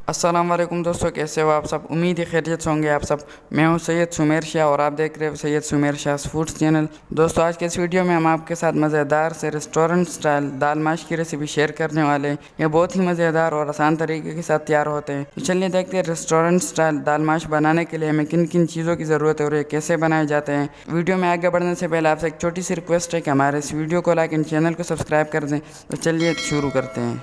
अस्सलाम वालेकुम दोस्तों, कैसे हो आप सब। उम्मीद है खैरियत से होंगे आप सब। मैं हूं सैयद सुमेर शाह और आप देख रहे हो सैयद सुमेर शाह फूड्स चैनल। दोस्तों, आज के इस वीडियो में हम आपके साथ मज़ेदार से रेस्टोरेंट स्टाइल दाल माश की रेसिपी शेयर करने वाले हैं। ये बहुत ही मज़ेदार और आसान तरीके के साथ तैयार होते हैं। तो चलिए देखते हैं रेस्टोरेंट स्टाइल दाल माश बनाने के लिए हमें किन किन चीज़ों की ज़रूरत है और ये कैसे बनाए जाते हैं। वीडियो में आगे बढ़ने से पहले आपसे एक छोटी सी रिक्वेस्ट है कि हमारे इस वीडियो को लाइक एंड चैनल को सब्सक्राइब कर दें। तो चलिए शुरू करते हैं।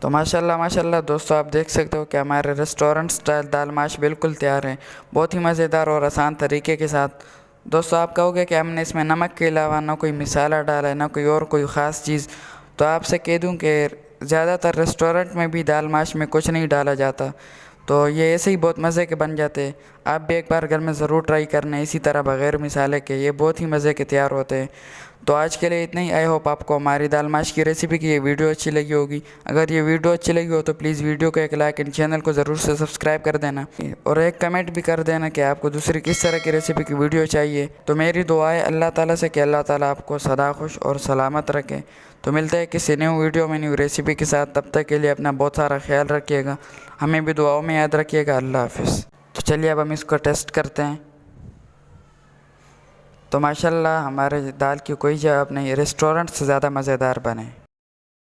तो माशाल्लाह माशाल्लाह दोस्तों, आप देख सकते हो कि हमारे रेस्टोरेंट स्टाइल दाल माश बिल्कुल तैयार है, बहुत ही मज़ेदार और आसान तरीके के साथ। दोस्तों, आप कहोगे कि हमने इसमें नमक के अलावा ना कोई मसाला डाला है ना कोई ख़ास चीज़। तो आपसे कह दूं कि ज़्यादातर रेस्टोरेंट में भी दाल माश में कुछ नहीं डाला जाता, तो ये ऐसे ही बहुत मज़े के बन जाते हैं। आप भी एक बार घर में ज़रूर ट्राई करना इसी तरह बग़ैर मसाले के, ये बहुत ही मज़े के तैयार होते हैं। तो आज के लिए इतना ही। आई होप आपको हमारी दाल माश की रेसिपी की ये वीडियो अच्छी लगी होगी। अगर ये वीडियो अच्छी लगी हो तो प्लीज़ वीडियो को एक लाइक एंड चैनल को ज़रूर से सब्सक्राइब कर देना और एक कमेंट भी कर देना कि आपको दूसरी किस तरह की रेसिपी की वीडियो चाहिए। तो मेरी दुआ है अल्लाह ताला से कि अल्लाह ताला आपको सदा खुश और सलामत रखे। तो मिलते हैं किसी न्यू वीडियो में न्यू रेसिपी के साथ। तब तक के लिए अपना बहुत सारा ख्याल रखिएगा, हमें भी दुआओं में याद रखिएगा। अल्लाह हाफिज़। तो चलिए अब हम इसको टेस्ट करते हैं। तो माशाल्लाह हमारे दाल की कोई जवाब नहीं, रेस्टोरेंट से ज़्यादा मज़ेदार बने।